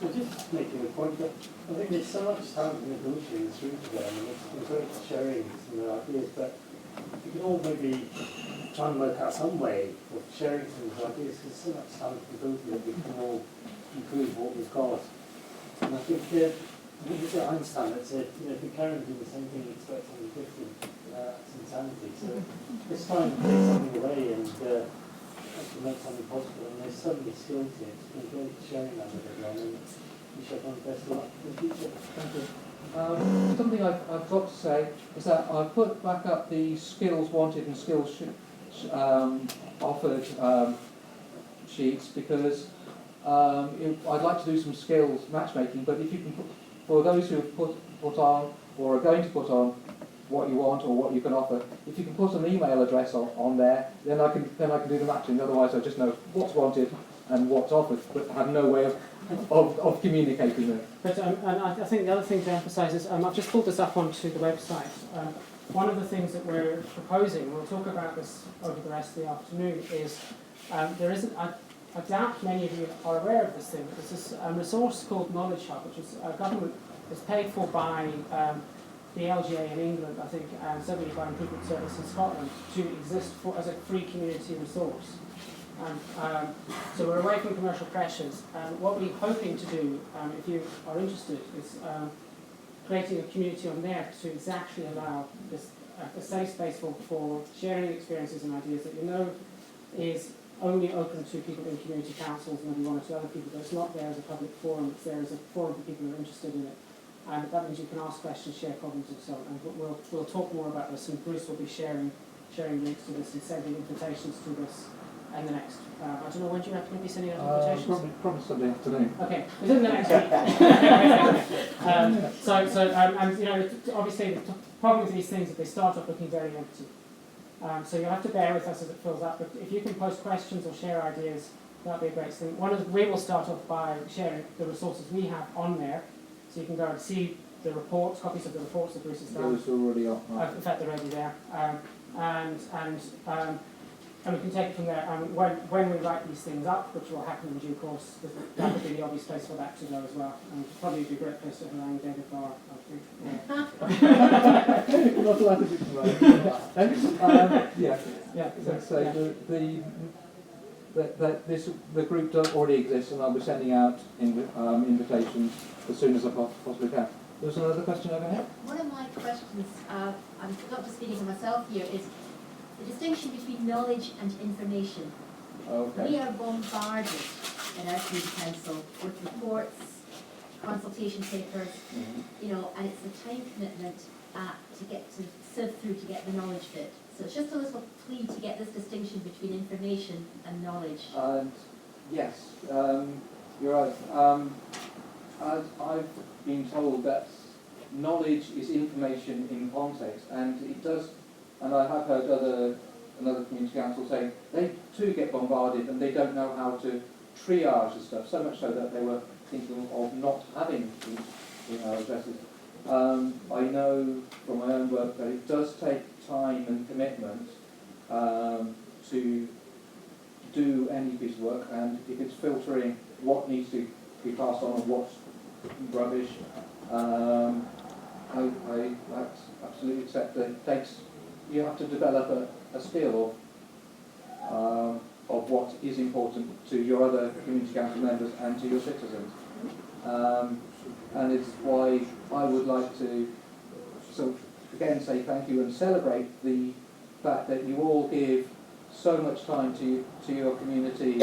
Well, just making a point that I think there's so much talent in negotiating through together. I mean, it's great sharing some of the ideas, but we can all maybe try and work out some way of sharing some of the ideas. There's so much talent in negotiating that we can all improve what we've got. And I think it's Einstein that said, if we carry on doing the same thing, expect something different. It's insanity. So let's try and take something away and actually make something possible. And there's so many skills here. It's been great sharing that with everyone. And we should have best of luck in the future. Thank you. Something I've got to say is that I've put back up the skills wanted and skills offered sheets because I'd like to do some skills matchmaking, but if you can put, for those who have put on or are going to put on what you want or what you can offer, if you can put an email address on there, then I can do the matching. Otherwise, I just know what's wanted and what's offered, but have no way of communicating it. But and I think the other thing to emphasise is I've just pulled this up onto the website. One of the things that we're proposing, we'll talk about this over the rest of the afternoon, is there isn't. I doubt many of you are aware of this thing. There's this resource called Knowledge Hub, which is government is paid for by the LGA in England, I think, and certainly by Improvement Service in Scotland, to exist as a free community resource. So we're away from commercial pressures. What we're hoping to do, if you are interested, is creating a community on there to exactly allow this a safe space for sharing experiences and ideas that is only open to people in community councils, maybe one or two other people, but it's not there as a public forum, it's there as a forum for people who are interested in it. And that means you can ask questions, share problems and so on. And we'll talk more about this, and Bruce will be sharing links to this and sending invitations to this in the next, I don't know, when do you reckon you'll be sending out invitations? Probably Sunday afternoon. Okay, within the next week. And obviously the problem with these things is they start off looking very empty. So you'll have to bear with us as it fills up, but if you can post questions or share ideas, that'd be a great thing. We will start off by sharing the resources we have on there, so you can go and see the reports, copies of the reports that Bruce has done. Those are already up. In fact, they're already there. And we can take it from there. When we write these things up, which will happen in due course, that would be the obvious place for that to go as well. And probably be a great place to harangue David Barr, I think. You're not allowed to do yeah. So the group already exists, and I'll be sending out invitations as soon as I possibly can. There was another question over here. One of my questions, I'm not just speaking for myself here, is the distinction between knowledge and information. Okay. We are bombarded in our community council with reports, consultation papers, and it's a time commitment to get to sift through to get the knowledge bit. So it's just a little plea to get this distinction between information and knowledge. Yes, you're right. As I've been told that knowledge is information in context, and it does. And I have heard another community council saying they too get bombarded and they don't know how to triage the stuff, so much so that they were thinking of not having email addresses. I know from my own work that it does take time and commitment to do any piece of work, and if it's filtering what needs to be passed on and what's rubbish, I absolutely accept that it takes. You have to develop a skill of what is important to your other community council members and to your citizens. And it's why I would like to again say thank you and celebrate the fact that you all give so much time to your community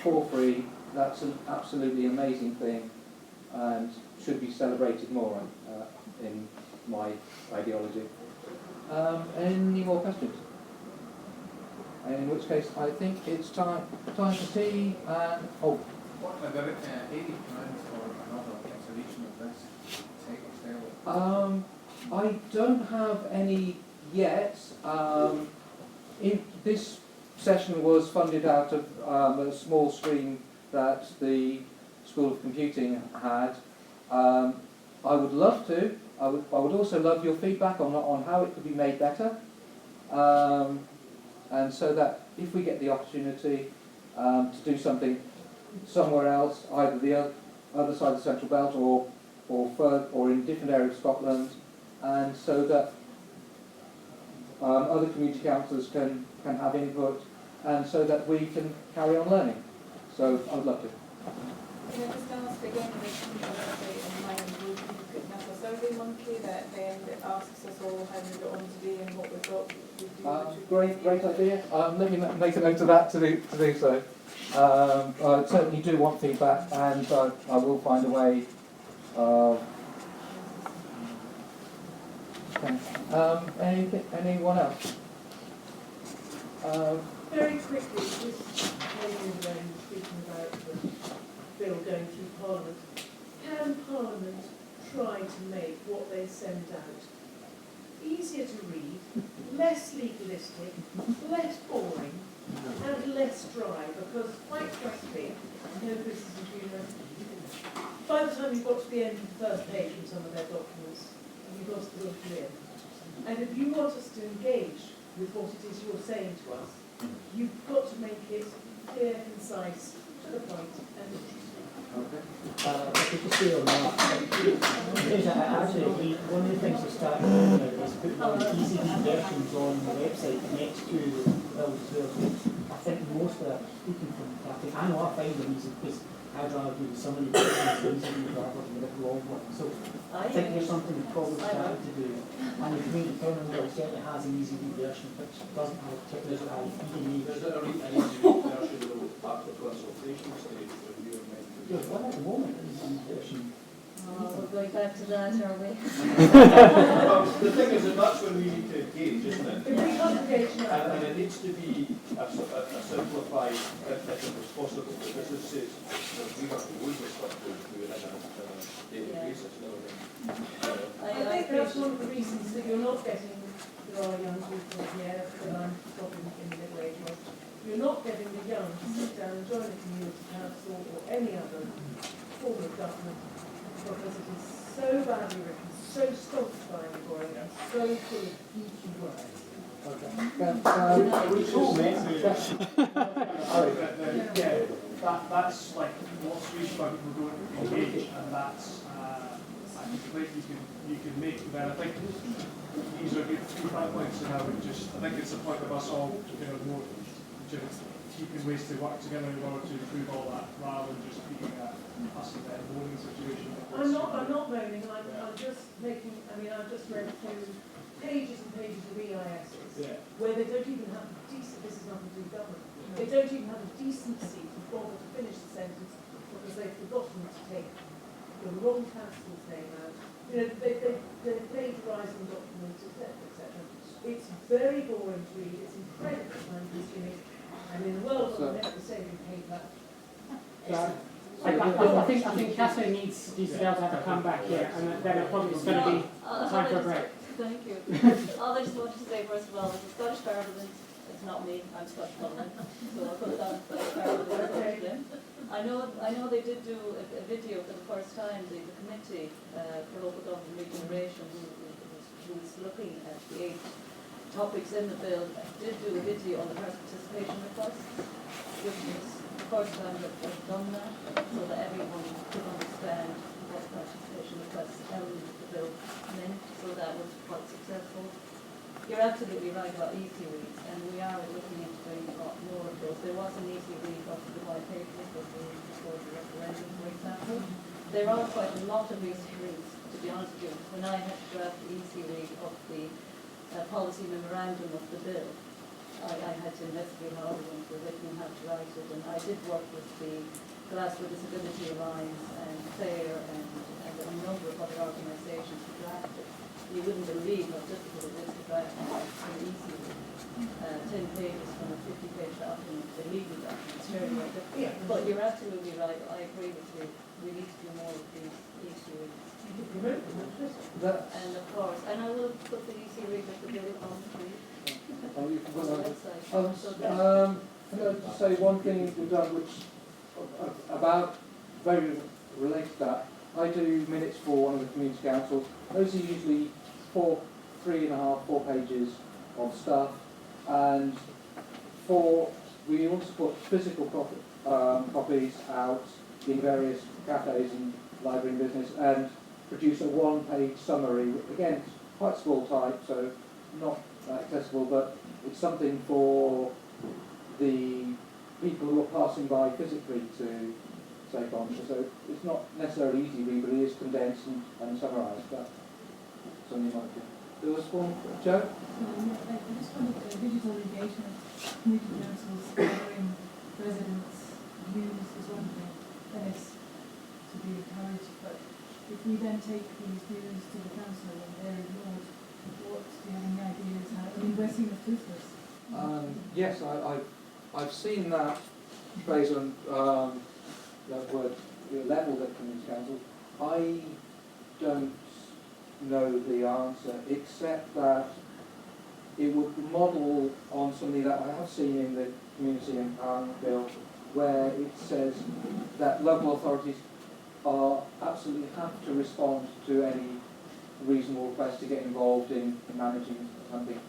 for free. That's an absolutely amazing thing and should be celebrated more in my ideology. Any more questions? In which case, I think it's time for tea. What about £80 for another exhibition of this? Take sale. I don't have any yet. This session was funded out of a small stream that the School of Computing had. I would love to. I would also love your feedback on how it could be made better, and so that if we get the opportunity to do something somewhere else, either other side of the Central Belt or in different areas of Scotland, and so that other community councillors can have input, and so that we can carry on learning. So I would love to. Can I just ask again, there's in my own group, picking up a survey monthly that then asks us all how we got on today and what we thought we would do. Great idea. Let me make a note of that to do so. I certainly do want feedback, and I will find a way. Anyone else? Very quickly, this lady around speaking about the bill going through Parliament. Can Parliament try to make what they send out easier to read, less legalistic, less boring, and less dry? Because quite frankly, no criticism to you, by the time you've got to the end of the first page in some of their documents, you've lost the will clear. And if you want us to engage with what it is you're saying to us, you've got to make it clear, concise, to the point, and interesting. Okay. If you just see on that, actually, one of the things we're starting to do now is put the easy read versions on the website next to the bills as well. So I think most of that, speaking from Kathy, I know I find them easy because I'd rather do so many versions easy read rather than the long one. So I think there's something we've probably started to do. And the community government bill certainly has an easy read version which doesn't have a particular high easy read. Is it an easy read version at the consultation stage when you were meant to do? There's one at the moment, an easy read version. We're going back to that, are we? Well, the thing is that that's when we need to engage, isn't it? If we congregation And it needs to be a simplified, if it was possible, because this is, we have to loads of stuff to do on a daily basis now. I think that's one of the reasons that you're not getting, there are young people here, that I'm probably in the middle age of, you're not getting the young to sit down and join a community council or any other form of government, because it is so badly written, so stultifying and boring, and so full of geeky words. That's like what's reached by people who don't engage, and that's I think you can make then. I think these are good feedback points, and I think it's a point of us all more keeping ways to work together in order to improve all that, rather than just being us in a moaning situation. I'm not moaning, I'm just making, I've just read through pages and pages of EISs, where they don't even have this is nothing to do with government, they don't even have the decency to bother to finish the sentence because they've forgotten to take the wrong council's name out. They plagiarising documents, etc., etc. It's very boring to read, it's incredibly time consuming, and in the world of never saving paper. I think Catherine needs to be able to have a comeback here, and then it probably is going to be time for a break. Thank you. All I just wanted to say, first of all, is the Scottish Parliament, it's not me, I'm Scottish Parliament, so I'll put that on Scottish Parliament. I know they did do a video for the first time, the committee for local government regeneration, who was looking at the 8 topics in the bill, did do a video on the participation requests, which was the first time that they've done that, so that everyone could understand what participation requests element of the bill meant, so that was quite successful. You're absolutely right about easy reads, and we are looking into doing a lot more of those. There was an easy read of the white paper that was before the referendum, for example. There are quite a lot of easy reads, to be honest with you. When I had to draft the easy read of the policy memorandum of the bill, I had to investigate how everything was written and how to write it, and I did work with the Glasgow Disability Alliance and FAIR and a number of other organisations to draft it. You wouldn't believe how difficult it is to draft an easy 10 pages from a 50-page document, the legal document. It's very, very difficult. But you're absolutely right, I agree with you. We need to do more of these easy reads. And of course, and I will put the easy read of the bill on the website. I'm going to say one thing we've done which about very related to that. I do minutes for one of the community councils. Those are usually 3.5, 4 pages of stuff, and we also put physical copies out in various cafes and library and business and produce a one-page summary. Again, it's quite small type, so not accessible, but it's something for the people who are passing by physically to take on. So it's not necessarily easy read, but it is condensed and summarised. But something you might do. There was one, Joe? I just wanted digital engagement, community councils, gathering residents' views is one thing, and it's to be encouraged, but if we then take these views to the council and they're ignored, what, do you have any ideas how, I mean, we're seeing the toothless. Yes, I've seen that phrase on that word levelled at community councils. I don't know the answer, except that it would model on something that I have seen in the Community Empowerment Bill, where it says that local authorities are absolutely have to respond to any reasonable request to get involved in managing something.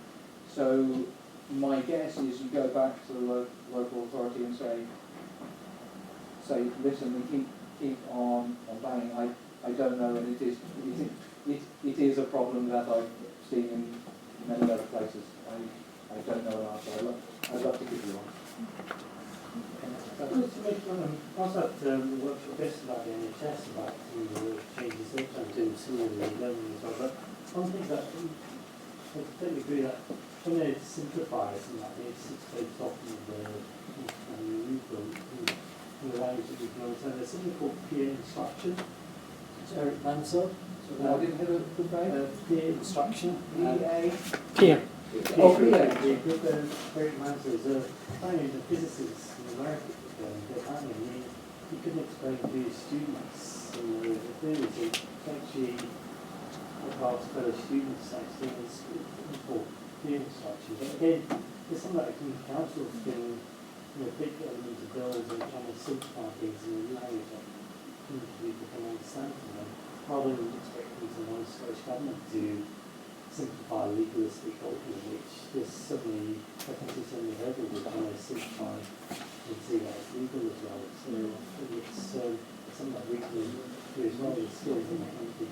So my guess is you go back to the local authority and say, listen, we keep on banging. I don't know, and it is a problem that I've seen in many other places. I don't know an answer. I'd love to give you one. Also at the workshop yesterday about the NHS about the changes they're trying to do in similarly learning as well. But one thing that I totally agree that trying to simplify some of that is 6 pages off of the new book in the language that we can understand. There's something called peer instruction, which Eric Mansell. I didn't hear the phrase. Peer instruction. Peer. Oh, peer. Eric Mansell is apparently a physicist in America. Apparently he couldn't explain to his students the theories. He actually asked fellow students actually in school for peer instruction. But again, there's something that the community councils can pick elements of bills and trying to simplify things in a language that community people can understand from them, rather than expecting someone Scottish government to simplify legalistic document, which there's suddenly, I can see suddenly hurdle with trying to simplify and see that it's legal as well. So it's something that we can do as well with skills in the community.